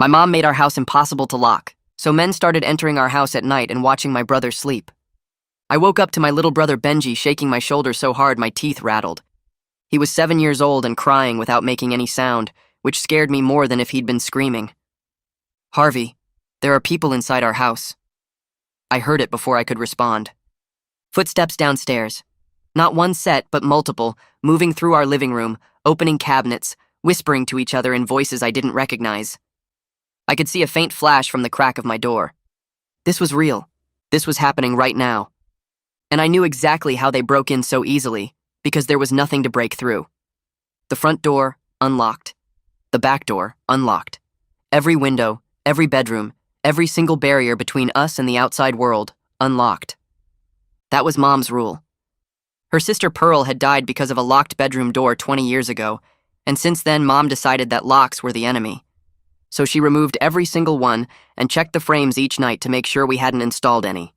My mom made our house impossible to lock, so men started entering our house at night and watching my brother sleep. I woke up to my little brother Benji shaking my shoulder so hard my teeth rattled. He was 7 years old and crying without making any sound, which scared me more than if he'd been screaming. "Harvey, there are people inside our house." I heard it before I could respond. Footsteps downstairs. Not one set, but multiple, moving through our living room, opening cabinets, whispering to each other in voices I didn't recognize. I could see a faint flash from the crack of my door. This was real. This was happening right now. And I knew exactly how they broke in so easily, because there was nothing to break through. The front door, unlocked. The back door, unlocked. Every window, every bedroom, every single barrier between us and the outside world, unlocked. That was Mom's rule. Her sister Pearl had died because of a locked bedroom door 20 years ago, and since then Mom decided that locks were the enemy. So she removed every single one and checked the frames each night to make sure we hadn't installed any.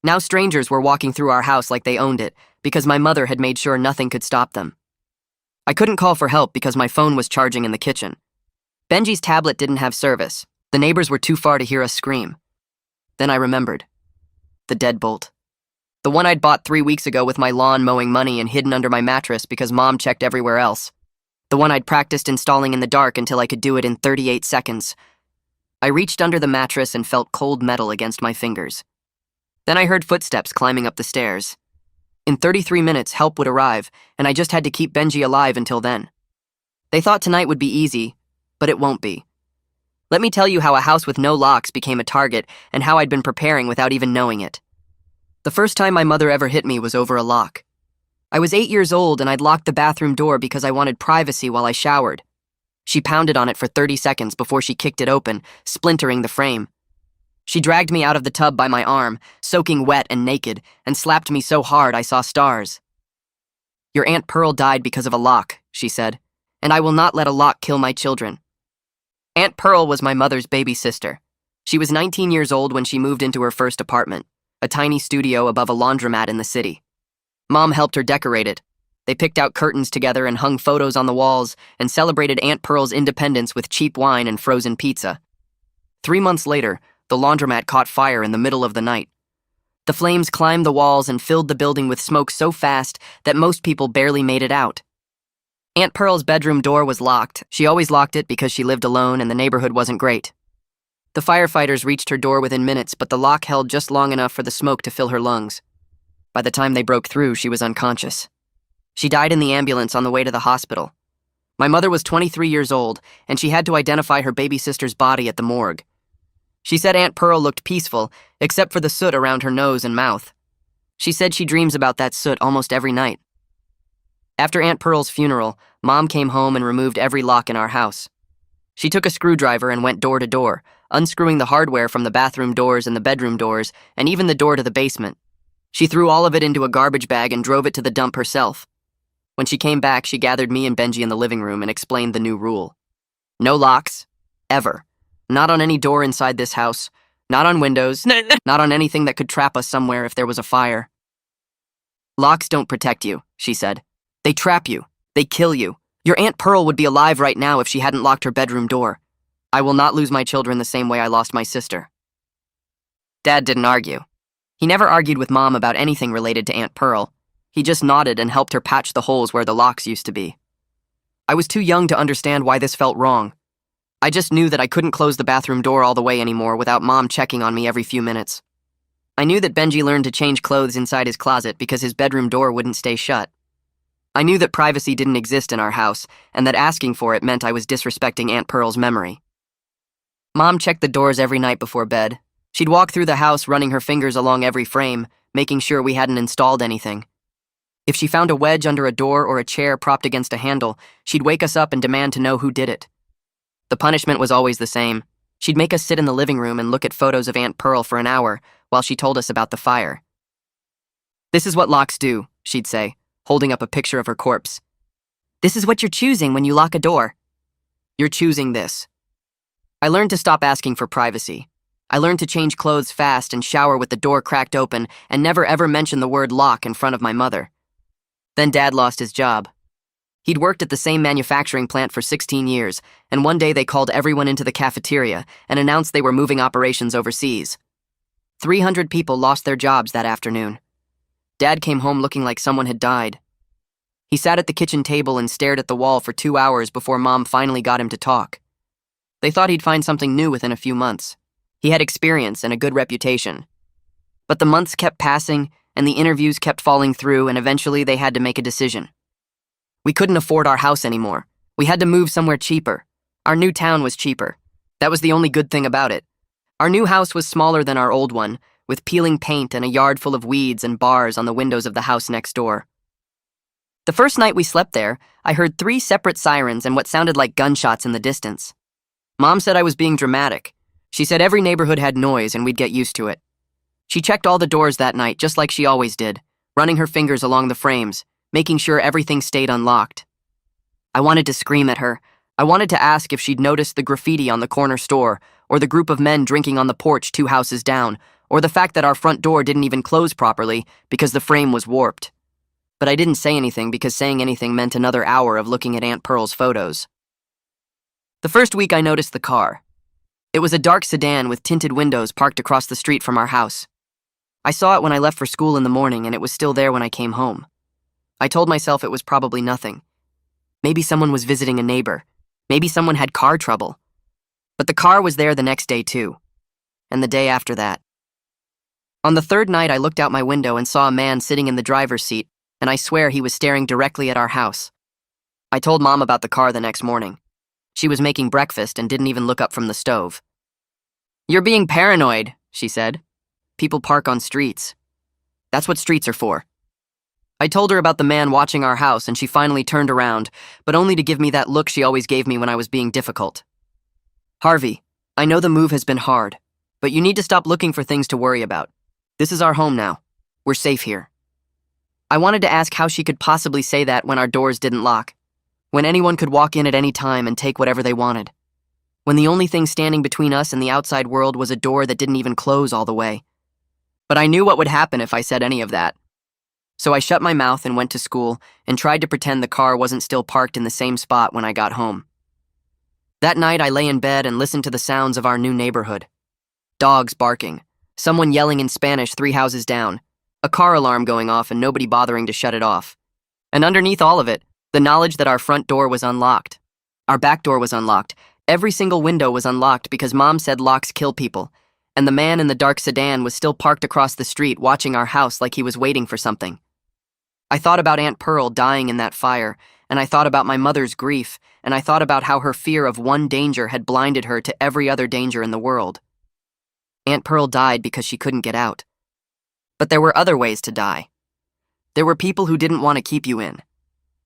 Now strangers were walking through our house like they owned it, because my mother had made sure nothing could stop them. I couldn't call for help because my phone was charging in the kitchen. Benji's tablet didn't have service. The neighbors were too far to hear us scream. Then I remembered. The deadbolt. The one I'd bought 3 weeks ago with my lawn mowing money and hidden under my mattress because Mom checked everywhere else. The one I'd practiced installing in the dark until I could do it in 38 seconds. I reached under the mattress and felt cold metal against my fingers. Then I heard footsteps climbing up the stairs. In 33 minutes, help would arrive, and I just had to keep Benji alive until then. They thought tonight would be easy, but it won't be. Let me tell you how a house with no locks became a target and how I'd been preparing without even knowing it. The first time my mother ever hit me was over a lock. I was 8 years old and I'd locked the bathroom door because I wanted privacy while I showered. She pounded on it for 30 seconds before she kicked it open, splintering the frame. She dragged me out of the tub by my arm, soaking wet and naked, and slapped me so hard I saw stars. "Your Aunt Pearl died because of a lock," she said, "and I will not let a lock kill my children." Aunt Pearl was my mother's baby sister. She was 19 years old when she moved into her first apartment, a tiny studio above a laundromat in the city. Mom helped her decorate it. They picked out curtains together and hung photos on the walls and celebrated Aunt Pearl's independence with cheap wine and frozen pizza. 3 months later, the laundromat caught fire in the middle of the night. The flames climbed the walls and filled the building with smoke so fast that most people barely made it out. Aunt Pearl's bedroom door was locked. She always locked it because she lived alone and the neighborhood wasn't great. The firefighters reached her door within minutes, but the lock held just long enough for the smoke to fill her lungs. By the time they broke through, she was unconscious. She died in the ambulance on the way to the hospital. My mother was 23 years old, and she had to identify her baby sister's body at the morgue. She said Aunt Pearl looked peaceful, except for the soot around her nose and mouth. She said she dreams about that soot almost every night. After Aunt Pearl's funeral, Mom came home and removed every lock in our house. She took a screwdriver and went door to door, unscrewing the hardware from the bathroom doors and the bedroom doors, and even the door to the basement. She threw all of it into a garbage bag and drove it to the dump herself. When she came back, she gathered me and Benji in the living room and explained the new rule. No locks, ever. Not on any door inside this house, not on windows, not on anything that could trap us somewhere if there was a fire. Locks don't protect you, she said. They trap you. They kill you. Your Aunt Pearl would be alive right now if she hadn't locked her bedroom door. I will not lose my children the same way I lost my sister. Dad didn't argue. He never argued with Mom about anything related to Aunt Pearl. He just nodded and helped her patch the holes where the locks used to be. I was too young to understand why this felt wrong. I just knew that I couldn't close the bathroom door all the way anymore without Mom checking on me every few minutes. I knew that Benji learned to change clothes inside his closet because his bedroom door wouldn't stay shut. I knew that privacy didn't exist in our house, and that asking for it meant I was disrespecting Aunt Pearl's memory. Mom checked the doors every night before bed. She'd walk through the house running her fingers along every frame, making sure we hadn't installed anything. If she found a wedge under a door or a chair propped against a handle, she'd wake us up and demand to know who did it. The punishment was always the same. She'd make us sit in the living room and look at photos of Aunt Pearl for an hour while she told us about the fire. "This is what locks do," she'd say, holding up a picture of her corpse. "This is what you're choosing when you lock a door. You're choosing this." I learned to stop asking for privacy. I learned to change clothes fast and shower with the door cracked open and never ever mention the word lock in front of my mother. Then Dad lost his job. He'd worked at the same manufacturing plant for 16 years, and one day they called everyone into the cafeteria and announced they were moving operations overseas. 300 people lost their jobs that afternoon. Dad came home looking like someone had died. He sat at the kitchen table and stared at the wall for 2 hours before Mom finally got him to talk. They thought he'd find something new within a few months. He had experience and a good reputation. But the months kept passing, and the interviews kept falling through, and eventually they had to make a decision. We couldn't afford our house anymore. We had to move somewhere cheaper. Our new town was cheaper. That was the only good thing about it. Our new house was smaller than our old one, with peeling paint and a yard full of weeds and bars on the windows of the house next door. The first night we slept there, I heard 3 separate sirens and what sounded like gunshots in the distance. Mom said I was being dramatic. She said every neighborhood had noise and we'd get used to it. She checked all the doors that night just like she always did, running her fingers along the frames, making sure everything stayed unlocked. I wanted to scream at her. I wanted to ask if she'd noticed the graffiti on the corner store, or the group of men drinking on the porch 2 houses down, or the fact that our front door didn't even close properly because the frame was warped. But I didn't say anything because saying anything meant another hour of looking at Aunt Pearl's photos. The first week I noticed the car. It was a dark sedan with tinted windows parked across the street from our house. I saw it when I left for school in the morning and it was still there when I came home. I told myself it was probably nothing. Maybe someone was visiting a neighbor. Maybe someone had car trouble. But the car was there the next day too. And the day after that. On the 3rd night I looked out my window and saw a man sitting in the driver's seat, and I swear he was staring directly at our house. I told Mom about the car the next morning. She was making breakfast and didn't even look up from the stove. "You're being paranoid," she said. "People park on streets. That's what streets are for." I told her about the man watching our house and she finally turned around, but only to give me that look she always gave me when I was being difficult. "Harvey, I know the move has been hard, but you need to stop looking for things to worry about. This is our home now. We're safe here." I wanted to ask how she could possibly say that when our doors didn't lock, when anyone could walk in at any time and take whatever they wanted, when the only thing standing between us and the outside world was a door that didn't even close all the way. But I knew what would happen if I said any of that. So I shut my mouth and went to school and tried to pretend the car wasn't still parked in the same spot when I got home. That night I lay in bed and listened to the sounds of our new neighborhood. Dogs barking, someone yelling in Spanish 3 houses down, a car alarm going off and nobody bothering to shut it off. And underneath all of it, the knowledge that our front door was unlocked. Our back door was unlocked. Every single window was unlocked because Mom said locks kill people. And the man in the dark sedan was still parked across the street watching our house like he was waiting for something. I thought about Aunt Pearl dying in that fire, and I thought about my mother's grief, and I thought about how her fear of one danger had blinded her to every other danger in the world. Aunt Pearl died because she couldn't get out. But there were other ways to die. There were people who didn't want to keep you in.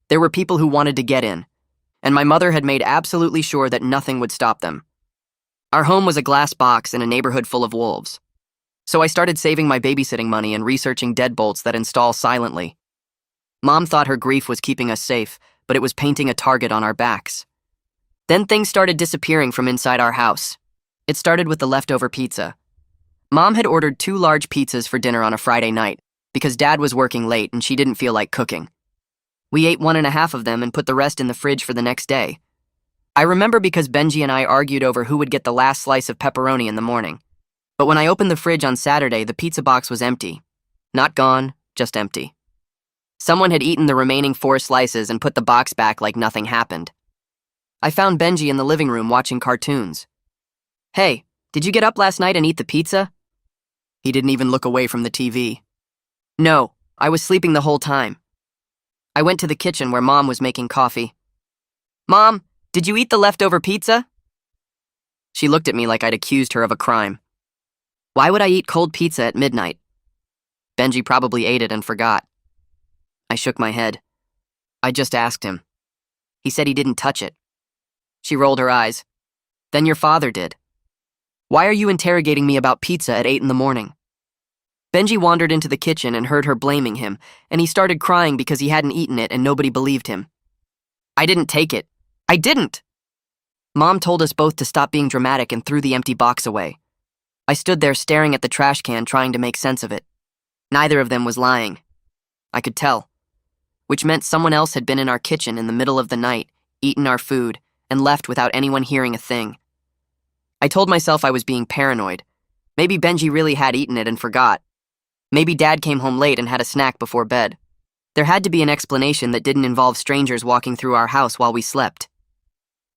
There were people who wanted to get in, and my mother had made absolutely sure that nothing would stop them. Our home was a glass box in a neighborhood full of wolves. So I started saving my babysitting money and researching deadbolts that install silently. Mom thought her grief was keeping us safe, but it was painting a target on our backs. Then things started disappearing from inside our house. It started with the leftover pizza. Mom had ordered 2 large pizzas for dinner on a Friday night because Dad was working late and she didn't feel like cooking. We ate 1.5 of them and put the rest in the fridge for the next day. I remember because Benji and I argued over who would get the last slice of pepperoni in the morning. But when I opened the fridge on Saturday, the pizza box was empty. Not gone, just empty. Someone had eaten the remaining 4 slices and put the box back like nothing happened. I found Benji in the living room watching cartoons. "Hey, did you get up last night and eat the pizza?" He didn't even look away from the TV. "No, I was sleeping the whole time." I went to the kitchen where Mom was making coffee. "Mom, did you eat the leftover pizza?" She looked at me like I'd accused her of a crime. Why would I eat cold pizza at midnight? Benji probably ate it and forgot. I shook my head. I just asked him. He said he didn't touch it. She rolled her eyes. Then your father did. Why are you interrogating me about pizza at 8 in the morning? Benji wandered into the kitchen and heard her blaming him, and he started crying because he hadn't eaten it and nobody believed him. I didn't take it. I didn't! Mom told us both to stop being dramatic and threw the empty box away. I stood there staring at the trash can trying to make sense of it. Neither of them was lying. I could tell. which meant someone else had been in our kitchen in the middle of the night, eaten our food, and left without anyone hearing a thing. I told myself I was being paranoid. Maybe Benji really had eaten it and forgot. Maybe Dad came home late and had a snack before bed. There had to be an explanation that didn't involve strangers walking through our house while we slept.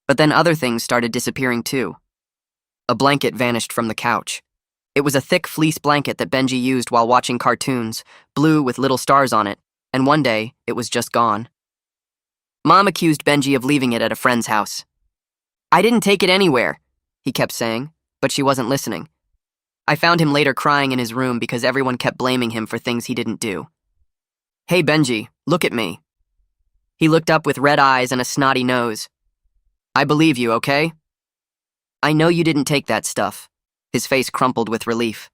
But then other things started disappearing too. A blanket vanished from the couch. It was a thick fleece blanket that Benji used while watching cartoons, blue with little stars on it, and one day, it was just gone. Mom accused Benji of leaving it at a friend's house. "I didn't take it anywhere," he kept saying, but she wasn't listening. I found him later crying in his room because everyone kept blaming him for things he didn't do. "Hey Benji, look at me." He looked up with red eyes and a snotty nose. "I believe you, okay?" "I know you didn't take that stuff." His face crumpled with relief.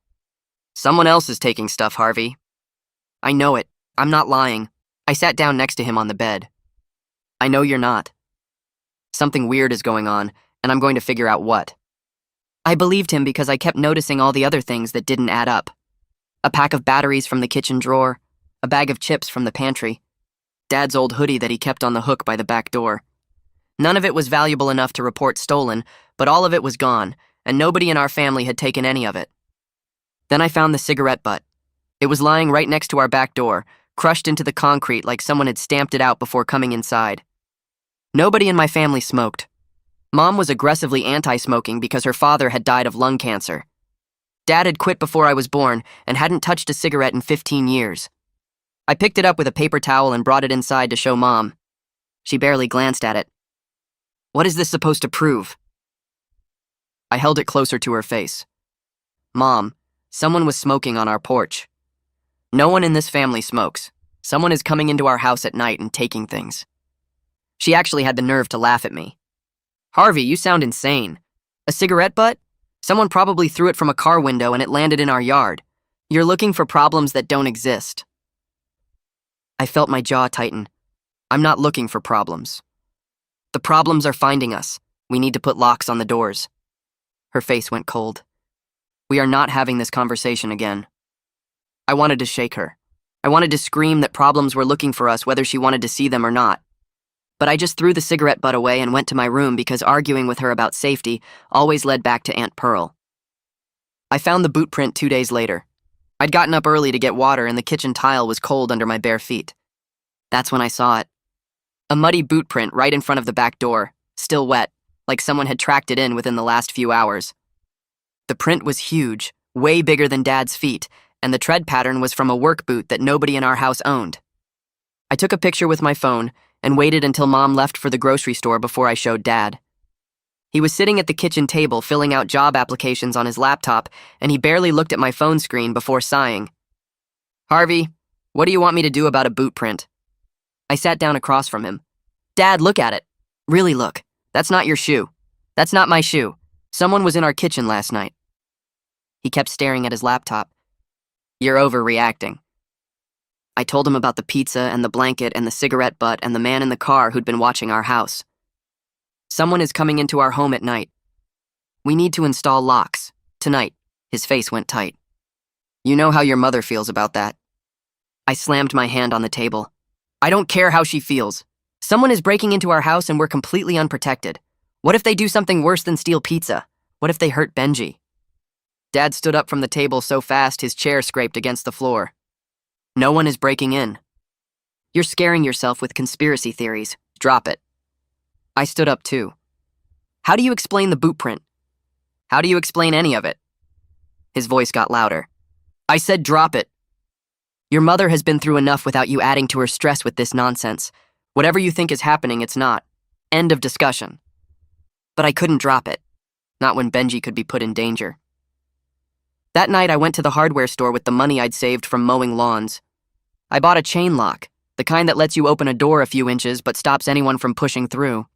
"Someone else is taking stuff, Harvey." "I know it. I'm not lying." I sat down next to him on the bed. "I know you're not. Something weird is going on, and I'm going to figure out what." I believed him because I kept noticing all the other things that didn't add up. A pack of batteries from the kitchen drawer, a bag of chips from the pantry, Dad's old hoodie that he kept on the hook by the back door. None of it was valuable enough to report stolen, but all of it was gone, and nobody in our family had taken any of it. Then I found the cigarette butt. It was lying right next to our back door, crushed into the concrete like someone had stamped it out before coming inside. Nobody in my family smoked. Mom was aggressively anti-smoking because her father had died of lung cancer. Dad had quit before I was born and hadn't touched a cigarette in 15 years. I picked it up with a paper towel and brought it inside to show Mom. She barely glanced at it. "What is this supposed to prove?" I held it closer to her face. "Mom, someone was smoking on our porch. No one in this family smokes. Someone is coming into our house at night and taking things." She actually had the nerve to laugh at me. "Harvey, you sound insane. A cigarette butt? Someone probably threw it from a car window and it landed in our yard. You're looking for problems that don't exist." I felt my jaw tighten. "I'm not looking for problems. The problems are finding us. We need to put locks on the doors." Her face went cold. "We are not having this conversation again." I wanted to shake her. I wanted to scream that problems were looking for us whether she wanted to see them or not. But I just threw the cigarette butt away and went to my room because arguing with her about safety always led back to Aunt Pearl. I found the boot print 2 days later. I'd gotten up early to get water and the kitchen tile was cold under my bare feet. That's when I saw it. A muddy boot print right in front of the back door, still wet, like someone had tracked it in within the last few hours. The print was huge, way bigger than Dad's feet, and the tread pattern was from a work boot that nobody in our house owned. I took a picture with my phone and waited until Mom left for the grocery store before I showed Dad. He was sitting at the kitchen table filling out job applications on his laptop, and he barely looked at my phone screen before sighing. "Harvey, what do you want me to do about a boot print?" I sat down across from him. "Dad, look at it. Really look. That's not your shoe. That's not my shoe. Someone was in our kitchen last night." He kept staring at his laptop. "You're overreacting." I told him about the pizza and the blanket and the cigarette butt and the man in the car who'd been watching our house. "Someone is coming into our home at night. We need to install locks. Tonight." His face went tight. "You know how your mother feels about that." I slammed my hand on the table. "I don't care how she feels. Someone is breaking into our house and we're completely unprotected. What if they do something worse than steal pizza? What if they hurt Benji?" Dad stood up from the table so fast his chair scraped against the floor. "No one is breaking in. You're scaring yourself with conspiracy theories. Drop it." I stood up too. "How do you explain the boot print? How do you explain any of it?" His voice got louder. I said drop it. "Your mother has been through enough without you adding to her stress with this nonsense. Whatever you think is happening, it's not. End of discussion." But I couldn't drop it. Not when Benji could be put in danger. That night I went to the hardware store with the money I'd saved from mowing lawns. I bought a chain lock, the kind that lets you open a door a few inches but stops anyone from pushing through.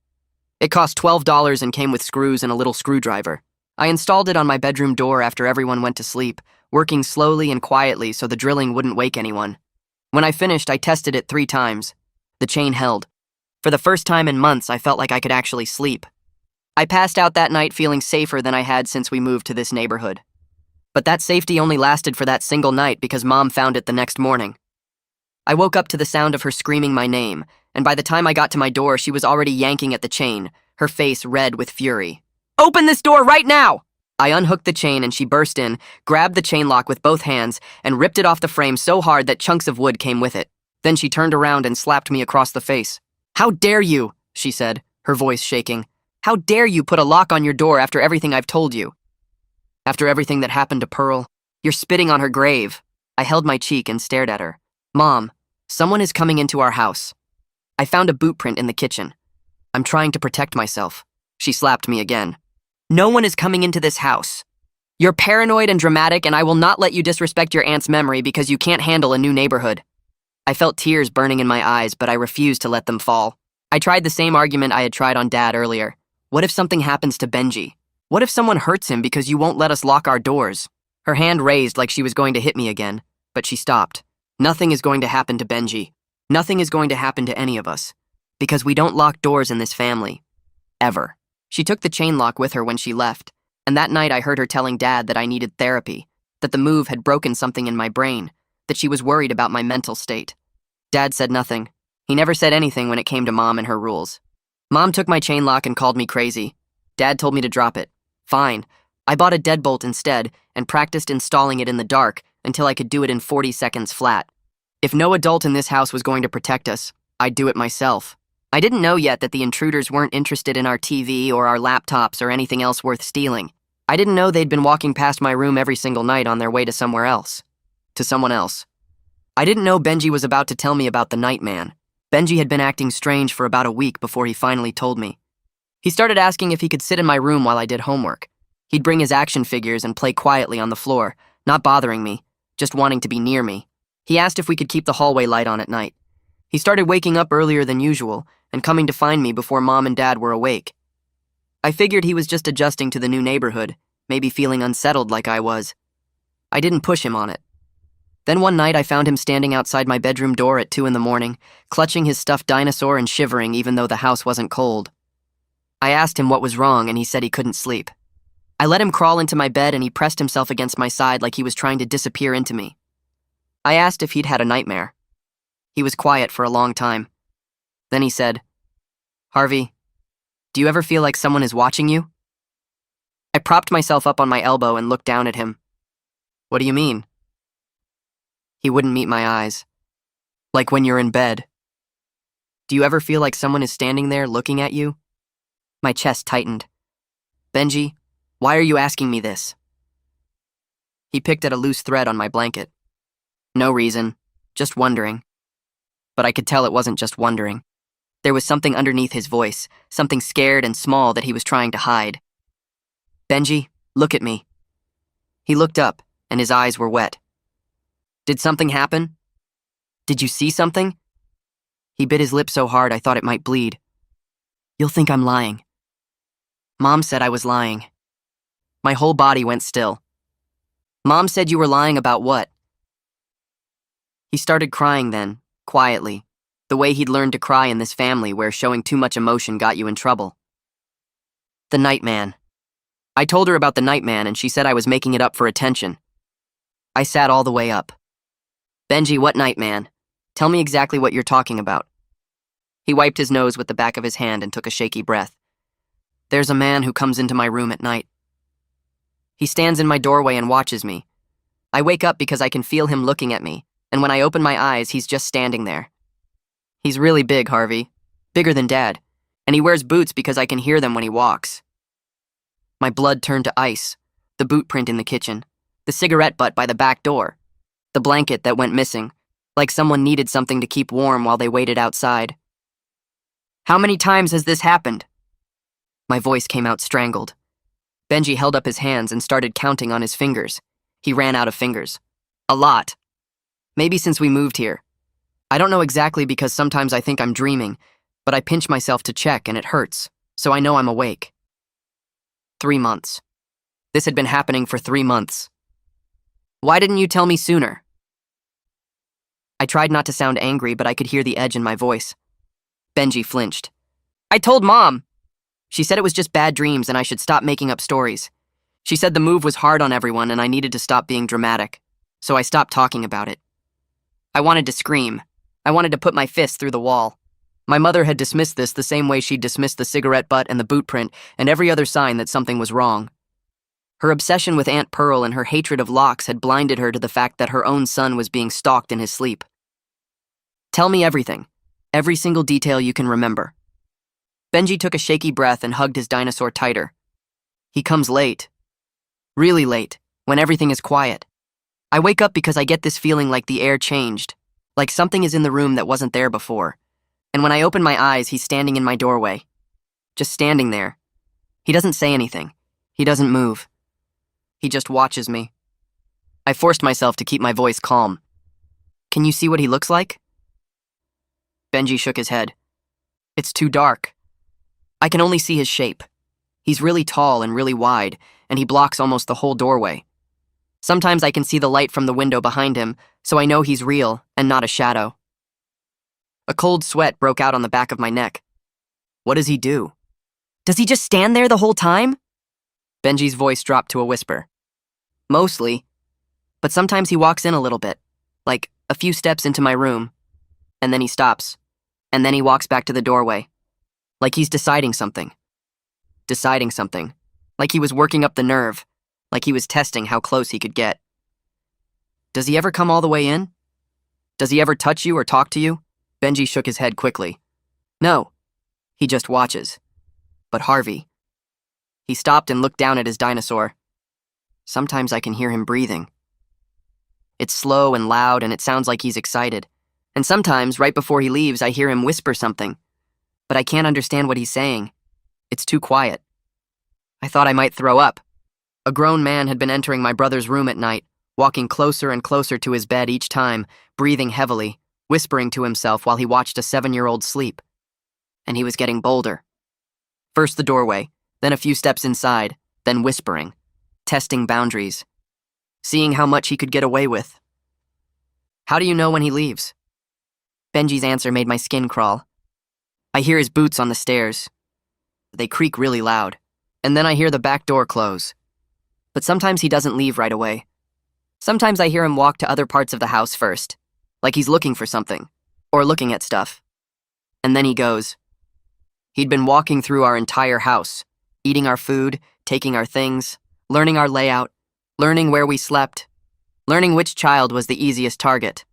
It cost $12 and came with screws and a little screwdriver. I installed it on my bedroom door after everyone went to sleep, working slowly and quietly so the drilling wouldn't wake anyone. When I finished, I tested it 3 times. The chain held. For the first time in months, I felt like I could actually sleep. I passed out that night feeling safer than I had since we moved to this neighborhood. But that safety only lasted for that single night because Mom found it the next morning. I woke up to the sound of her screaming my name, and by the time I got to my door, she was already yanking at the chain, her face red with fury. "Open this door right now!" I unhooked the chain and she burst in, grabbed the chain lock with both hands, and ripped it off the frame so hard that chunks of wood came with it. Then she turned around and slapped me across the face. "How dare you," she said, her voice shaking. "How dare you put a lock on your door after everything I've told you? After everything that happened to Pearl? You're spitting on her grave." I held my cheek and stared at her. "Mom, someone is coming into our house. I found a boot print in the kitchen. I'm trying to protect myself." She slapped me again. "No one is coming into this house. You're paranoid and dramatic, and I will not let you disrespect your aunt's memory because you can't handle a new neighborhood." I felt tears burning in my eyes, but I refused to let them fall. I tried the same argument I had tried on Dad earlier. What if something happens to Benji? What if someone hurts him because you won't let us lock our doors? Her hand raised like she was going to hit me again, but she stopped. "Nothing is going to happen to Benji. Nothing is going to happen to any of us. Because we don't lock doors in this family. Ever." She took the chain lock with her when she left, and that night I heard her telling Dad that I needed therapy, that the move had broken something in my brain, that she was worried about my mental state. Dad said nothing. He never said anything when it came to Mom and her rules. Mom took my chain lock and called me crazy. Dad told me to drop it. Fine. I bought a deadbolt instead and practiced installing it in the dark until I could do it in 40 seconds flat. If no adult in this house was going to protect us, I'd do it myself. I didn't know yet that the intruders weren't interested in our TV or our laptops or anything else worth stealing. I didn't know they'd been walking past my room every single night on their way to somewhere else. To someone else. I didn't know Benji was about to tell me about the Nightman. Benji had been acting strange for about a week before he finally told me. He started asking if he could sit in my room while I did homework. He'd bring his action figures and play quietly on the floor, not bothering me, just wanting to be near me. He asked if we could keep the hallway light on at night. He started waking up earlier than usual and coming to find me before Mom and Dad were awake. I figured he was just adjusting to the new neighborhood, maybe feeling unsettled like I was. I didn't push him on it. Then one night I found him standing outside my bedroom door at 2 a.m, clutching his stuffed dinosaur and shivering even though the house wasn't cold. I asked him what was wrong and he said he couldn't sleep. I let him crawl into my bed and he pressed himself against my side like he was trying to disappear into me. I asked if he'd had a nightmare. He was quiet for a long time. Then he said, "Harvey, do you ever feel like someone is watching you?" I propped myself up on my elbow and looked down at him. "What do you mean?" He wouldn't meet my eyes. "Like when you're in bed. Do you ever feel like someone is standing there looking at you?" My chest tightened. "Benji, why are you asking me this?" He picked at a loose thread on my blanket. "No reason, just wondering." But I could tell it wasn't just wondering. There was something underneath his voice, something scared and small that he was trying to hide. "Benji, look at me." He looked up, and his eyes were wet. "Did something happen? Did you see something?" He bit his lip so hard I thought it might bleed. "You'll think I'm lying." Mom said I was lying. My whole body went still. "Mom said you were lying about what?" He started crying then, quietly, the way he'd learned to cry in this family where showing too much emotion got you in trouble. "The Nightman." I told her about the Nightman and she said I was making it up for attention. I sat all the way up. "Benji, what Nightman? Tell me exactly what you're talking about." He wiped his nose with the back of his hand and took a shaky breath. "There's a man who comes into my room at night. He stands in my doorway and watches me. I wake up because I can feel him looking at me, and when I open my eyes, he's just standing there. He's really big, Harvey. Bigger than Dad. And he wears boots because I can hear them when he walks." My blood turned to ice. The boot print in the kitchen. The cigarette butt by the back door. The blanket that went missing, like someone needed something to keep warm while they waited outside. "How many times has this happened?" My voice came out strangled. Benji held up his hands and started counting on his fingers. He ran out of fingers. "A lot. Maybe since we moved here. I don't know exactly because sometimes I think I'm dreaming, but I pinch myself to check and it hurts, so I know I'm awake." 3 months. This had been happening for 3 months. "Why didn't you tell me sooner?" I tried not to sound angry, but I could hear the edge in my voice. Benji flinched. "I told Mom. She said it was just bad dreams and I should stop making up stories. She said the move was hard on everyone and I needed to stop being dramatic, so I stopped talking about it. I wanted to scream, I wanted to put my fist through the wall. My mother had dismissed this the same way she'd dismissed the cigarette butt and the boot print and every other sign that something was wrong. Her obsession with Aunt Pearl and her hatred of locks had blinded her to the fact that her own son was being stalked in his sleep. Tell me everything. Every single detail you can remember. Benji took a shaky breath and hugged his dinosaur tighter. He comes late. Really late, when everything is quiet. I wake up because I get this feeling like the air changed, like something is in the room that wasn't there before. And when I open my eyes, he's standing in my doorway. Just standing there. He doesn't say anything. He doesn't move. He just watches me. I forced myself to keep my voice calm. Can you see what he looks like? Benji shook his head. It's too dark. I can only see his shape. He's really tall and really wide, and he blocks almost the whole doorway. Sometimes I can see the light from the window behind him, so I know he's real and not a shadow. A cold sweat broke out on the back of my neck. What does he do? Does he just stand there the whole time? Benji's voice dropped to a whisper. Mostly. But sometimes he walks in a little bit, like a few steps into my room, and then he stops, and then he walks back to the doorway, like he's deciding something. Deciding something. Like he was working up the nerve, like he was testing how close he could get. Does he ever come all the way in? Does he ever touch you or talk to you? Benji shook his head quickly. No. He just watches. But Harvey. He stopped and looked down at his dinosaur. Sometimes I can hear him breathing. It's slow and loud, and it sounds like he's excited. And sometimes, right before he leaves, I hear him whisper something. But I can't understand what he's saying. It's too quiet. I thought I might throw up. A grown man had been entering my brother's room at night, walking closer and closer to his bed each time, breathing heavily, whispering to himself while he watched a 7-year-old sleep. And he was getting bolder. First the doorway, then a few steps inside, then whispering, testing boundaries, seeing how much he could get away with. How do you know when he leaves? Benji's answer made my skin crawl. I hear his boots on the stairs. They creak really loud, and then I hear the back door close. But sometimes he doesn't leave right away. Sometimes I hear him walk to other parts of the house first, like he's looking for something, or looking at stuff. And then he goes. He'd been walking through our entire house, eating our food, taking our things, learning our layout, learning where we slept, learning which child was the easiest target.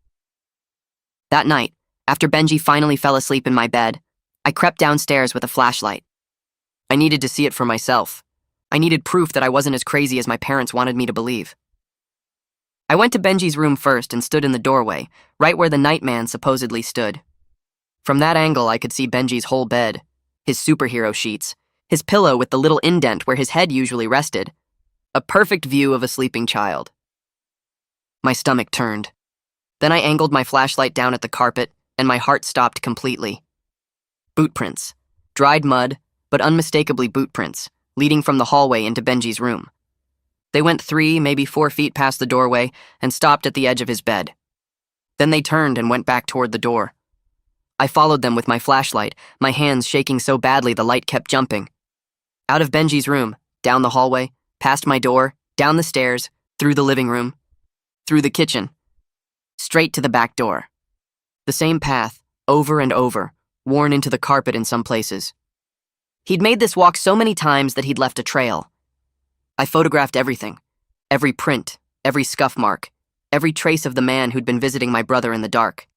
That night, after Benji finally fell asleep in my bed, I crept downstairs with a flashlight. I needed to see it for myself. I needed proof that I wasn't as crazy as my parents wanted me to believe. I went to Benji's room first and stood in the doorway, right where the Nightman supposedly stood. From that angle, I could see Benji's whole bed, his superhero sheets, his pillow with the little indent where his head usually rested. A perfect view of a sleeping child. My stomach turned. Then I angled my flashlight down at the carpet, and my heart stopped completely. Boot prints. Dried mud, but unmistakably boot prints, leading from the hallway into Benji's room. They went 3, maybe 4 feet past the doorway and stopped at the edge of his bed. Then they turned and went back toward the door. I followed them with my flashlight, my hands shaking so badly the light kept jumping. Out of Benji's room, down the hallway, past my door, down the stairs, through the living room, through the kitchen, straight to the back door. The same path, over and over, worn into the carpet in some places. He'd made this walk so many times that he'd left a trail. I photographed everything, every print, every scuff mark, every trace of the man who'd been visiting my brother in the dark.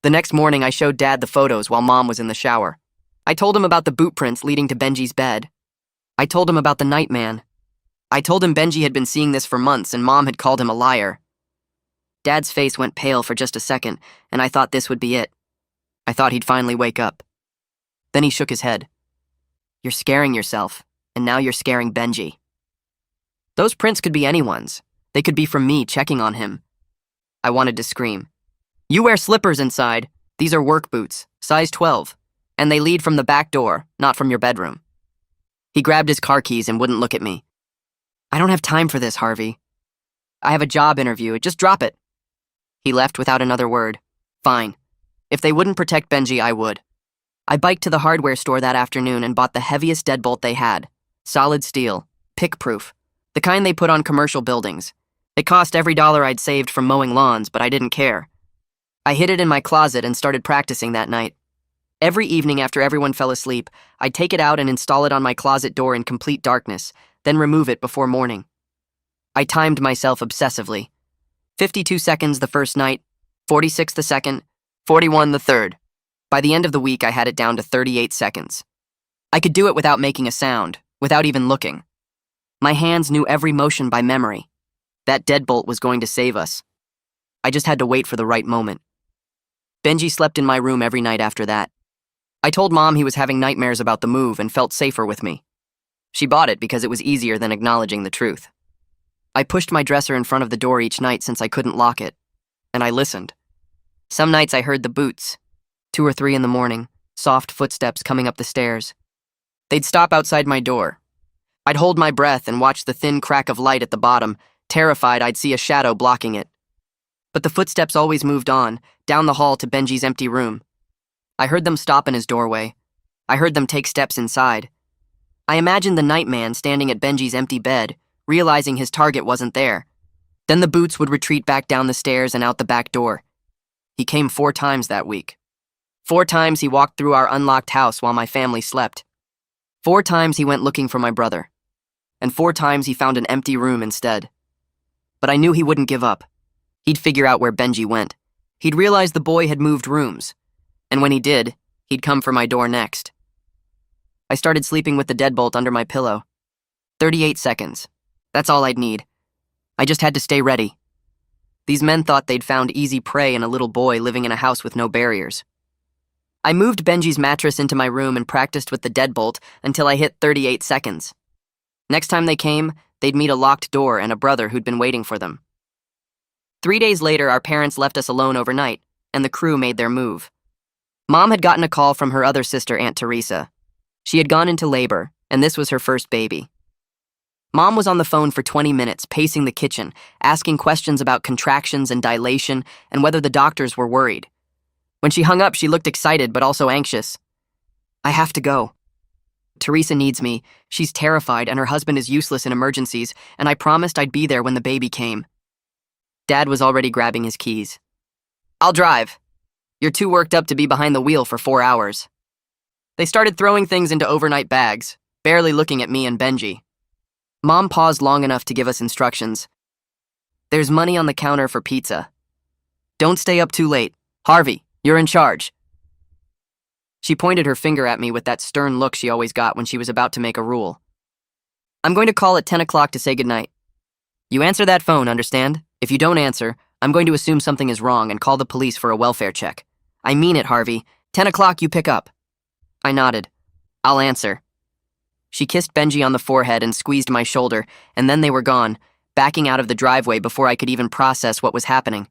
The next morning, I showed Dad the photos while Mom was in the shower. I told him about the boot prints leading to Benji's bed. I told him about the Nightman. I told him Benji had been seeing this for months and Mom had called him a liar. Dad's face went pale for just a second, and I thought this would be it. I thought he'd finally wake up. Then he shook his head. You're scaring yourself, and now you're scaring Benji. Those prints could be anyone's. They could be from me checking on him. I wanted to scream. You wear slippers inside. These are work boots, size 12, and they lead from the back door, not from your bedroom. He grabbed his car keys and wouldn't look at me. I don't have time for this, Harvey. I have a job interview. Just drop it. He left without another word. Fine. If they wouldn't protect Benji, I would. I biked to the hardware store that afternoon and bought the heaviest deadbolt they had. Solid steel, pick-proof, the kind they put on commercial buildings. It cost every dollar I'd saved from mowing lawns, but I didn't care. I hid it in my closet and started practicing that night. Every evening after everyone fell asleep, I'd take it out and install it on my closet door in complete darkness, then remove it before morning. I timed myself obsessively. 52 seconds the first night, 46 the second, 41 the third. By the end of the week, I had it down to 38 seconds. I could do it without making a sound, without even looking. My hands knew every motion by memory. That deadbolt was going to save us. I just had to wait for the right moment. Benji slept in my room every night after that. I told Mom he was having nightmares about the move and felt safer with me. She bought it because it was easier than acknowledging the truth. I pushed my dresser in front of the door each night since I couldn't lock it, and I listened. Some nights I heard the boots, 2 or 3 in the morning, soft footsteps coming up the stairs. They'd stop outside my door. I'd hold my breath and watch the thin crack of light at the bottom, terrified I'd see a shadow blocking it. But the footsteps always moved on, down the hall to Benji's empty room. I heard them stop in his doorway. I heard them take steps inside. I imagined the Nightman standing at Benji's empty bed, realizing his target wasn't there. Then the boots would retreat back down the stairs and out the back door. He came 4 times that week. 4 times he walked through our unlocked house while my family slept. 4 times he went looking for my brother. And 4 times he found an empty room instead. But I knew he wouldn't give up. He'd figure out where Benji went. He'd realize the boy had moved rooms. And when he did, he'd come for my door next. I started sleeping with the deadbolt under my pillow. 38 seconds. That's all I'd need. I just had to stay ready. These men thought they'd found easy prey in a little boy living in a house with no barriers. I moved Benji's mattress into my room and practiced with the deadbolt until I hit 38 seconds. Next time they came, they'd meet a locked door and a brother who'd been waiting for them. 3 days later, our parents left us alone overnight, and the crew made their move. Mom had gotten a call from her other sister, Aunt Teresa. She had gone into labor, and this was her first baby. Mom was on the phone for 20 minutes, pacing the kitchen, asking questions about contractions and dilation and whether the doctors were worried. When she hung up, she looked excited but also anxious. I have to go. Teresa needs me. She's terrified and her husband is useless in emergencies, and I promised I'd be there when the baby came. Dad was already grabbing his keys. I'll drive. You're too worked up to be behind the wheel for 4 hours. They started throwing things into overnight bags, barely looking at me and Benji. Mom paused long enough to give us instructions. There's money on the counter for pizza. Don't stay up too late. Harvey, you're in charge. She pointed her finger at me with that stern look she always got when she was about to make a rule. I'm going to call at 10 o'clock to say goodnight. You answer that phone, understand? If you don't answer, I'm going to assume something is wrong and call the police for a welfare check. I mean it, Harvey. 10 o'clock you pick up. I nodded. I'll answer. She kissed Benji on the forehead and squeezed my shoulder, and then they were gone, backing out of the driveway before I could even process what was happening.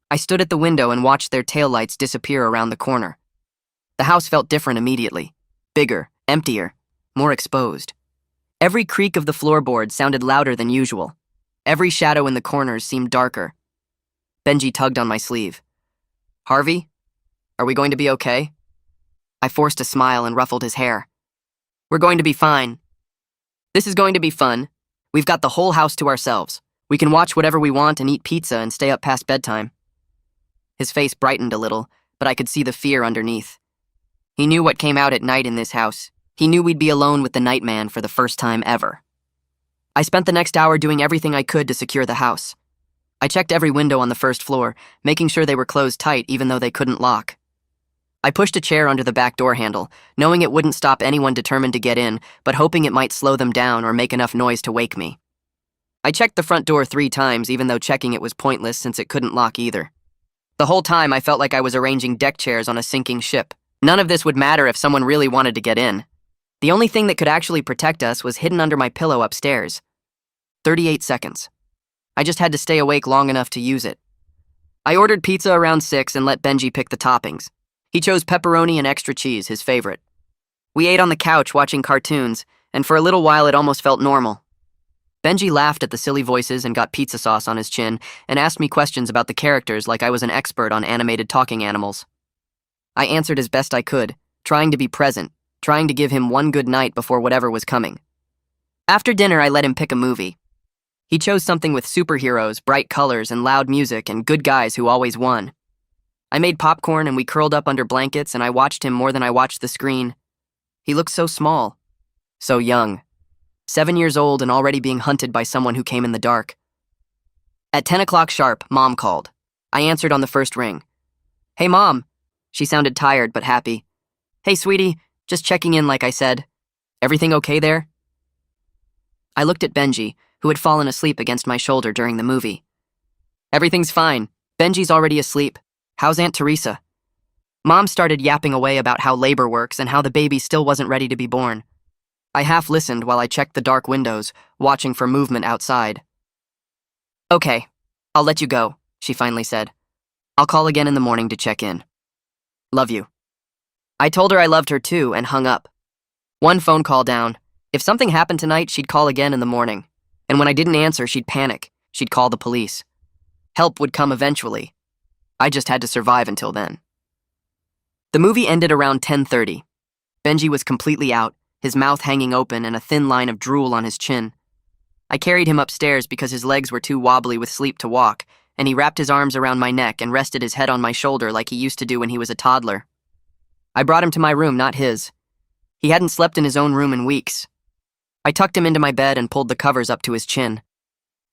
I stood at the window and watched their taillights disappear around the corner. The house felt different immediately. Bigger, emptier, more exposed. Every creak of the floorboard sounded louder than usual. Every shadow in the corners seemed darker. Benji tugged on my sleeve. Harvey, are we going to be okay? I forced a smile and ruffled his hair. We're going to be fine. This is going to be fun. We've got the whole house to ourselves. We can watch whatever we want and eat pizza and stay up past bedtime. His face brightened a little, but I could see the fear underneath. He knew what came out at night in this house. He knew we'd be alone with the Nightman for the first time ever. I spent the next hour doing everything I could to secure the house. I checked every window on the first floor, making sure they were closed tight even though they couldn't lock. I pushed a chair under the back door handle, knowing it wouldn't stop anyone determined to get in, but hoping it might slow them down or make enough noise to wake me. I checked the front door 3 times, even though checking it was pointless since it couldn't lock either. The whole time I felt like I was arranging deck chairs on a sinking ship. None of this would matter if someone really wanted to get in. The only thing that could actually protect us was hidden under my pillow upstairs. 38 seconds. I just had to stay awake long enough to use it. I ordered pizza around 6 and let Benji pick the toppings. He chose pepperoni and extra cheese, his favorite. We ate on the couch watching cartoons, and for a little while it almost felt normal. Benji laughed at the silly voices and got pizza sauce on his chin and asked me questions about the characters like I was an expert on animated talking animals. I answered as best I could, trying to be present, trying to give him one good night before whatever was coming. After dinner, I let him pick a movie. He chose something with superheroes, bright colors, and loud music, and good guys who always won. I made popcorn and we curled up under blankets and I watched him more than I watched the screen. He looked so small, so young, 7 years old and already being hunted by someone who came in the dark. At 10 o'clock sharp, Mom called. I answered on the first ring. "Hey, Mom." She sounded tired but happy. "Hey, sweetie, just checking in like I said. Everything okay there?" I looked at Benji, who had fallen asleep against my shoulder during the movie. "Everything's fine. Benji's already asleep. How's Aunt Teresa?" Mom started yapping away about how labor works and how the baby still wasn't ready to be born. I half listened while I checked the dark windows, watching for movement outside. "Okay, I'll let you go," she finally said. "I'll call again in the morning to check in. Love you." I told her I loved her too and hung up. One phone call down. If something happened tonight, she'd call again in the morning. And when I didn't answer, she'd panic. She'd call the police. Help would come eventually. I just had to survive until then. The movie ended around 10:30. Benji was completely out, his mouth hanging open and a thin line of drool on his chin. I carried him upstairs because his legs were too wobbly with sleep to walk, and he wrapped his arms around my neck and rested his head on my shoulder like he used to do when he was a toddler. I brought him to my room, not his. He hadn't slept in his own room in weeks. I tucked him into my bed and pulled the covers up to his chin.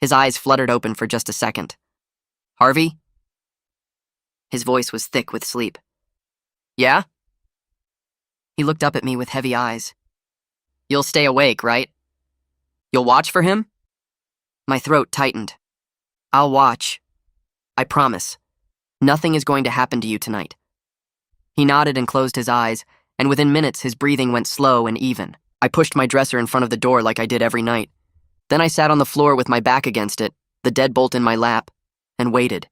His eyes fluttered open for just a second. "Harvey?" His voice was thick with sleep. "Yeah?" He looked up at me with heavy eyes. "You'll stay awake, right? You'll watch for him?" My throat tightened. "I'll watch. I promise. Nothing is going to happen to you tonight." He nodded and closed his eyes, and within minutes his breathing went slow and even. I pushed my dresser in front of the door like I did every night. Then I sat on the floor with my back against it, the deadbolt in my lap, and waited.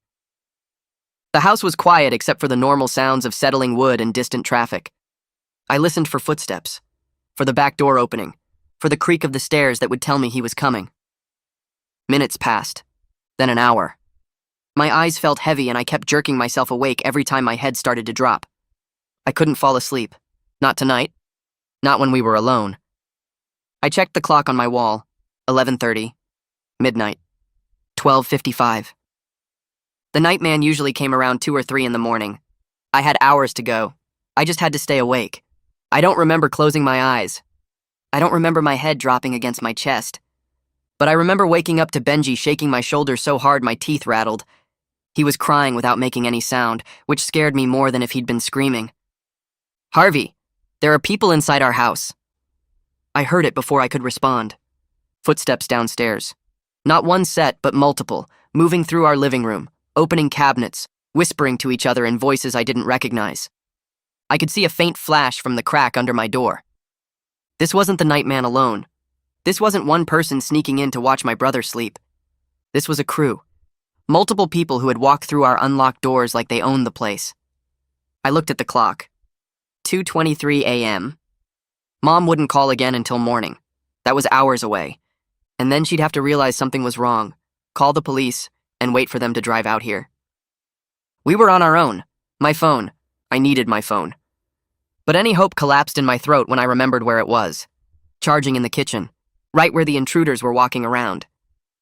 The house was quiet except for the normal sounds of settling wood and distant traffic. I listened for footsteps, for the back door opening, for the creak of the stairs that would tell me he was coming. Minutes passed, then an hour. My eyes felt heavy and I kept jerking myself awake every time my head started to drop. I couldn't fall asleep. Not tonight. Not when we were alone. I checked the clock on my wall. 11:30. Midnight. 12:55. The nightman usually came around 2 or 3 in the morning. I had hours to go. I just had to stay awake. I don't remember closing my eyes. I don't remember my head dropping against my chest. But I remember waking up to Benji shaking my shoulder so hard my teeth rattled. He was crying without making any sound, which scared me more than if he'd been screaming. "Harvey, there are people inside our house." I heard it before I could respond. Footsteps downstairs. Not one set, but multiple, moving through our living room, opening cabinets, whispering to each other in voices I didn't recognize. I could see a faint flash from the crack under my door. This wasn't the nightman alone. This wasn't one person sneaking in to watch my brother sleep. This was a crew. Multiple people who had walked through our unlocked doors like they owned the place. I looked at the clock. 2:23 a.m. Mom wouldn't call again until morning. That was hours away. And then she'd have to realize something was wrong, call the police, and wait for them to drive out here. We were on our own. My phone. I needed my phone. But any hope collapsed in my throat when I remembered where it was. Charging in the kitchen, right where the intruders were walking around.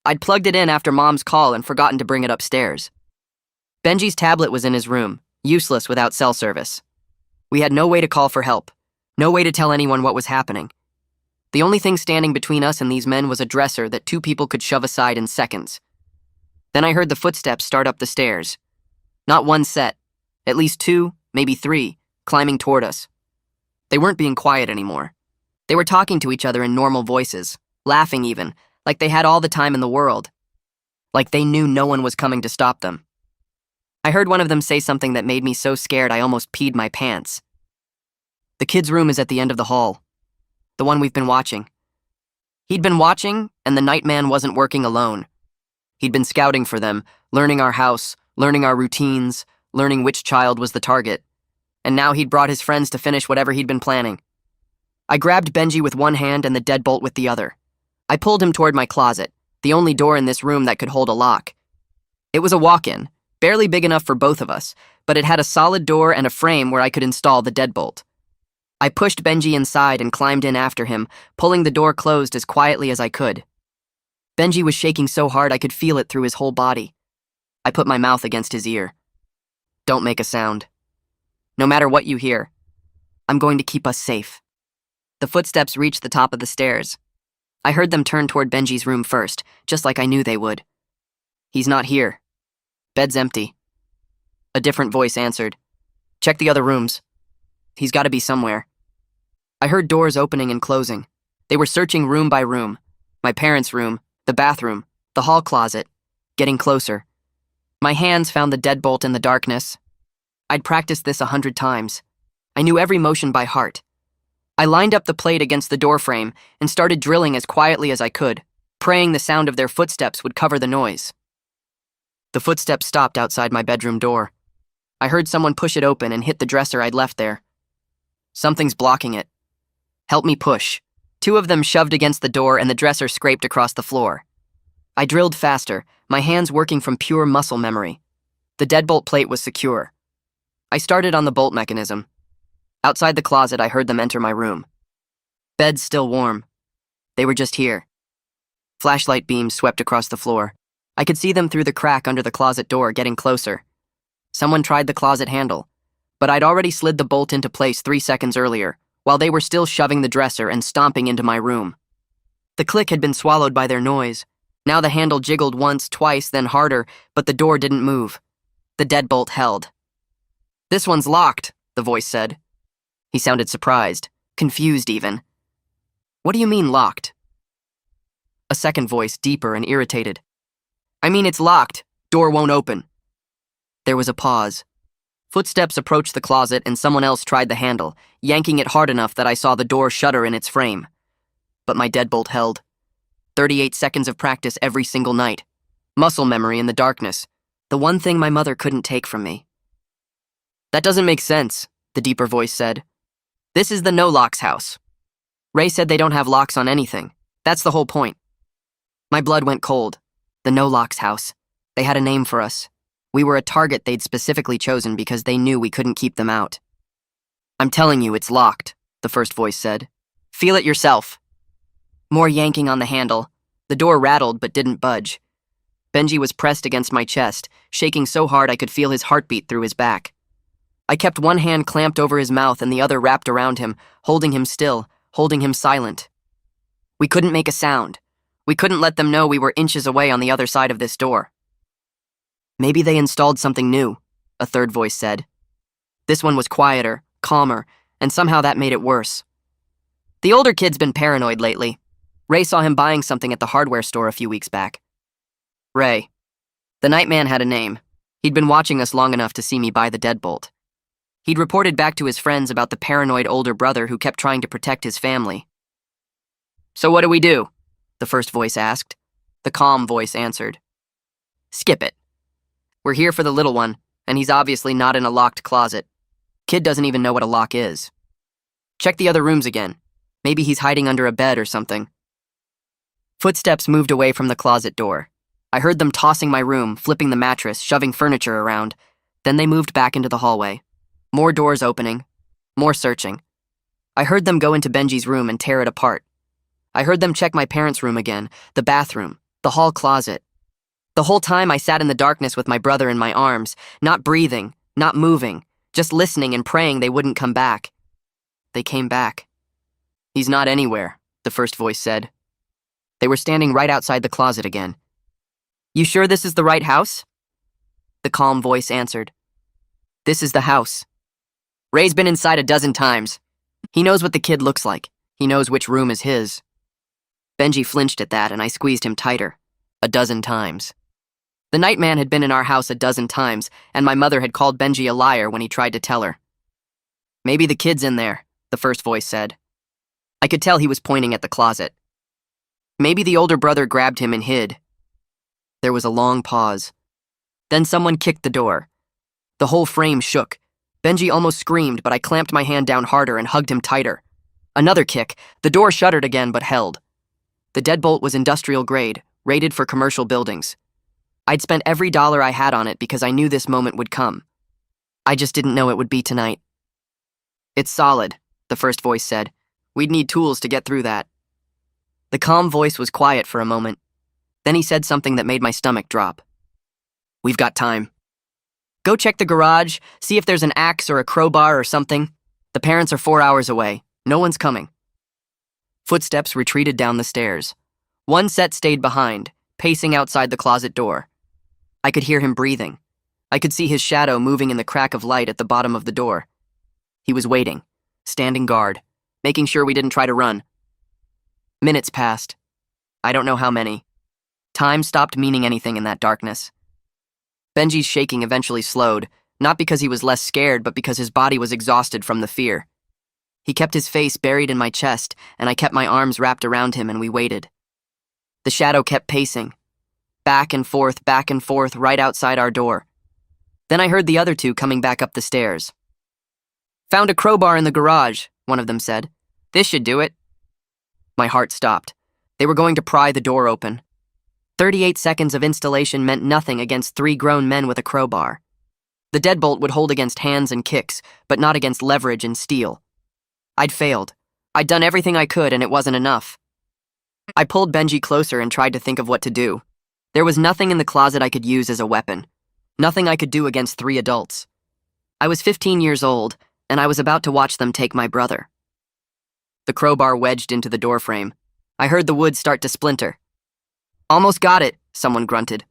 I'd plugged it in after Mom's call and forgotten to bring it upstairs. Benji's tablet was in his room, useless without cell service. We had no way to call for help, no way to tell anyone what was happening. The only thing standing between us and these men was a dresser that 2 people could shove aside in seconds. Then I heard the footsteps start up the stairs. Not one set, at least 2, maybe 3, climbing toward us. They weren't being quiet anymore. They were talking to each other in normal voices, laughing even, like they had all the time in the world. Like they knew no one was coming to stop them. I heard one of them say something that made me so scared I almost peed my pants. "The kid's room is at the end of the hall. The one we've been watching." He'd been watching, and the nightman wasn't working alone. He'd been scouting for them, learning our house, learning our routines, learning which child was the target. And now he'd brought his friends to finish whatever he'd been planning. I grabbed Benji with one hand and the deadbolt with the other. I pulled him toward my closet, the only door in this room that could hold a lock. It was a walk-in, barely big enough for both of us, but it had a solid door and a frame where I could install the deadbolt. I pushed Benji inside and climbed in after him, pulling the door closed as quietly as I could. Benji was shaking so hard I could feel it through his whole body. I put my mouth against his ear. Don't make a sound. No matter what you hear, I'm going to keep us safe. The footsteps reached the top of the stairs. I heard them turn toward Benji's room first, just like I knew they would. He's not here. Bed's empty. A different voice answered. Check the other rooms. He's got to be somewhere. I heard doors opening and closing. They were searching room by room. My parents' room, the bathroom, the hall closet, getting closer. My hands found the deadbolt in the darkness. I'd practiced this 100 times. I knew every motion by heart. I lined up the plate against the doorframe and started drilling as quietly as I could, praying the sound of their footsteps would cover the noise. The footsteps stopped outside my bedroom door. I heard someone push it open and hit the dresser I'd left there. Something's blocking it. Help me push. Two of them shoved against the door and the dresser scraped across the floor. I drilled faster, my hands working from pure muscle memory. The deadbolt plate was secure. I started on the bolt mechanism. Outside the closet, I heard them enter my room. Bed's still warm. They were just here. Flashlight beams swept across the floor. I could see them through the crack under the closet door, getting closer. Someone tried the closet handle, but I'd already slid the bolt into place 3 seconds earlier, while they were still shoving the dresser and stomping into my room. The click had been swallowed by their noise. Now the handle jiggled once, twice, then harder, but the door didn't move. The deadbolt held. This one's locked, the voice said. He sounded surprised, confused even. What do you mean locked? A second voice, deeper and irritated. I mean it's locked. Door won't open. There was a pause. Footsteps approached the closet and someone else tried the handle, yanking it hard enough that I saw the door shudder in its frame. But my deadbolt held. 38 seconds of practice every single night. Muscle memory in the darkness. The one thing my mother couldn't take from me. That doesn't make sense, the deeper voice said. This is the no-locks house. Ray said they don't have locks on anything. That's the whole point. My blood went cold. The no-locks house. They had a name for us. We were a target they'd specifically chosen because they knew we couldn't keep them out. I'm telling you, it's locked, the first voice said. Feel it yourself. More yanking on the handle. The door rattled but didn't budge. Benji was pressed against my chest, shaking so hard I could feel his heartbeat through his back. I kept one hand clamped over his mouth and the other wrapped around him, holding him still, holding him silent. We couldn't make a sound. We couldn't let them know we were inches away on the other side of this door. Maybe they installed something new, a third voice said. This one was quieter, calmer, and somehow that made it worse. The older kid's been paranoid lately. Ray saw him buying something at the hardware store a few weeks back. Ray. The Nightman had a name. He'd been watching us long enough to see me buy the deadbolt. He'd reported back to his friends about the paranoid older brother who kept trying to protect his family. So what do we do? The first voice asked. The calm voice answered. Skip it. We're here for the little one, and he's obviously not in a locked closet. Kid doesn't even know what a lock is. Check the other rooms again. Maybe he's hiding under a bed or something. Footsteps moved away from the closet door. I heard them tossing my room, flipping the mattress, shoving furniture around. Then they moved back into the hallway. More doors opening. More searching. I heard them go into Benji's room and tear it apart. I heard them check my parents' room again, the bathroom, the hall closet. The whole time I sat in the darkness with my brother in my arms, not breathing, not moving, just listening and praying they wouldn't come back. They came back. He's not anywhere, the first voice said. They were standing right outside the closet again. You sure this is the right house? The calm voice answered. This is the house. Ray's been inside a dozen times. He knows what the kid looks like. He knows which room is his. Benji flinched at that and I squeezed him tighter. A dozen times. The Nightman had been in our house a dozen times, and my mother had called Benji a liar when he tried to tell her. Maybe the kid's in there, the first voice said. I could tell he was pointing at the closet. Maybe the older brother grabbed him and hid. There was a long pause. Then someone kicked the door. The whole frame shook. Benji almost screamed, but I clamped my hand down harder and hugged him tighter. Another kick. The door shuddered again but held. The deadbolt was industrial grade, rated for commercial buildings. I'd spent every dollar I had on it because I knew this moment would come. I just didn't know it would be tonight. It's solid, the first voice said. We'd need tools to get through that. The calm voice was quiet for a moment. Then he said something that made my stomach drop. We've got time. Go check the garage, see if there's an axe or a crowbar or something. The parents are 4 hours away. No one's coming. Footsteps retreated down the stairs. One set stayed behind, pacing outside the closet door. I could hear him breathing. I could see his shadow moving in the crack of light at the bottom of the door. He was waiting, standing guard, making sure we didn't try to run. Minutes passed. I don't know how many. Time stopped meaning anything in that darkness. Benji's shaking eventually slowed, not because he was less scared, but because his body was exhausted from the fear. He kept his face buried in my chest, and I kept my arms wrapped around him, and we waited. The shadow kept pacing, back and forth, right outside our door. Then I heard the other two coming back up the stairs. "Found a crowbar in the garage," one of them said. "This should do it." My heart stopped. They were going to pry the door open. 38 seconds of installation meant nothing against 3 grown men with a crowbar. The deadbolt would hold against hands and kicks, but not against leverage and steel. I'd failed. I'd done everything I could, and it wasn't enough. I pulled Benji closer and tried to think of what to do. There was nothing in the closet I could use as a weapon. Nothing I could do against 3 adults. I was 15 years old, and I was about to watch them take my brother. The crowbar wedged into the doorframe. I heard the wood start to splinter. "Almost got it," someone grunted.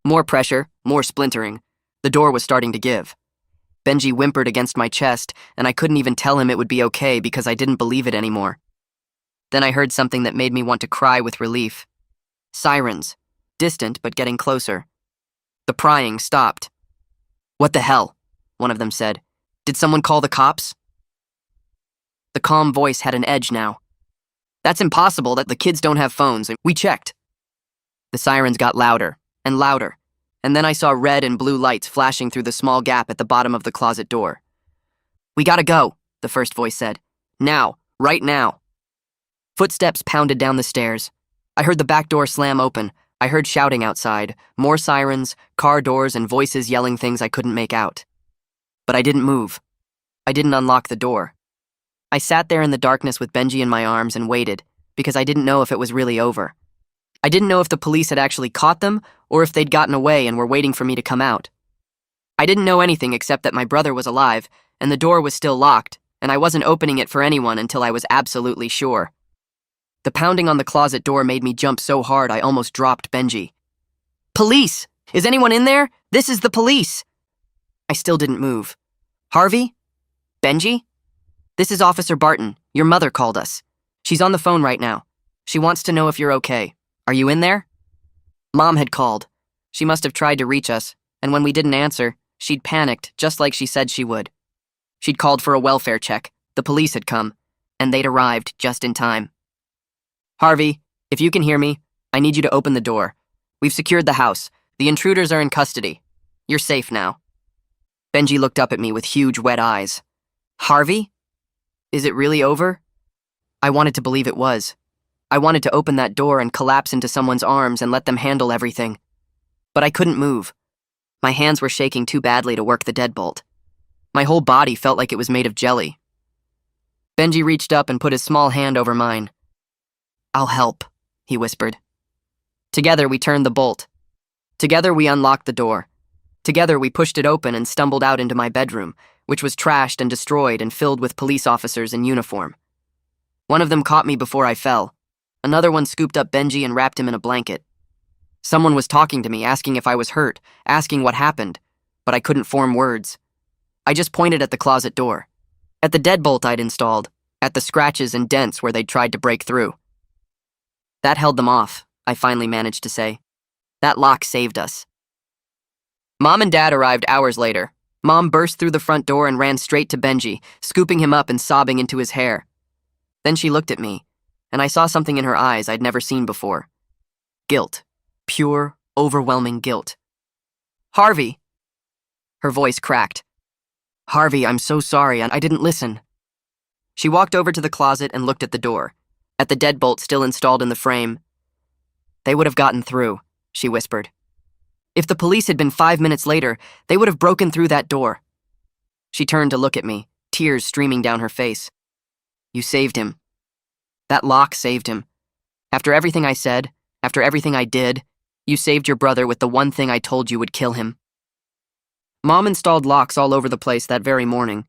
More pressure, more splintering. The door was starting to give. Benji whimpered against my chest, and I couldn't even tell him it would be okay because I didn't believe it anymore. Then I heard something that made me want to cry with relief. Sirens. Distant, but getting closer. The prying stopped. "What the hell?" one of them said. "Did someone call the cops?" The calm voice had an edge now. "That's impossible, that the kids don't have phones, and we checked." The sirens got louder and louder, and then I saw red and blue lights flashing through the small gap at the bottom of the closet door. "We gotta go," the first voice said. "Now, right now." Footsteps pounded down the stairs. I heard the back door slam open. I heard shouting outside, more sirens, car doors, and voices yelling things I couldn't make out. But I didn't move. I didn't unlock the door. I sat there in the darkness with Benji in my arms and waited, because I didn't know if it was really over. I didn't know if the police had actually caught them, or if they'd gotten away and were waiting for me to come out. I didn't know anything except that my brother was alive, and the door was still locked, and I wasn't opening it for anyone until I was absolutely sure. The pounding on the closet door made me jump so hard I almost dropped Benji. "Police! Is anyone in there? This is the police!" I still didn't move. "Harvey? Benji? This is Officer Barton. Your mother called us. She's on the phone right now. She wants to know if you're okay. Are you in there?" Mom had called. She must have tried to reach us, and when we didn't answer, she'd panicked, just like she said she would. She'd called for a welfare check. The police had come, and they'd arrived just in time. "Harvey, if you can hear me, I need you to open the door. We've secured the house. The intruders are in custody. You're safe now." Benji looked up at me with huge wet eyes. "Harvey? Is it really over?" I wanted to believe it was. I wanted to open that door and collapse into someone's arms and let them handle everything. But I couldn't move. My hands were shaking too badly to work the deadbolt. My whole body felt like it was made of jelly. Benji reached up and put his small hand over mine. "I'll help," he whispered. Together we turned the bolt. Together we unlocked the door. Together we pushed it open and stumbled out into my bedroom, which was trashed and destroyed and filled with police officers in uniform. One of them caught me before I fell. Another one scooped up Benji and wrapped him in a blanket. Someone was talking to me, asking if I was hurt, asking what happened, but I couldn't form words. I just pointed at the closet door, at the deadbolt I'd installed, at the scratches and dents where they'd tried to break through. "That held them off," I finally managed to say. "That lock saved us." Mom and Dad arrived hours later. Mom burst through the front door and ran straight to Benji, scooping him up and sobbing into his hair. Then she looked at me, and I saw something in her eyes I'd never seen before. Guilt. Pure, overwhelming guilt. "Harvey!" Her voice cracked. "Harvey, I'm so sorry, I didn't listen." She walked over to the closet and looked at the door, at the deadbolt still installed in the frame. "They would have gotten through," she whispered. "If the police had been 5 minutes later, they would have broken through that door." She turned to look at me, tears streaming down her face. "You saved him. That lock saved him. After everything I said, after everything I did, you saved your brother with the one thing I told you would kill him." Mom installed locks all over the place that very morning.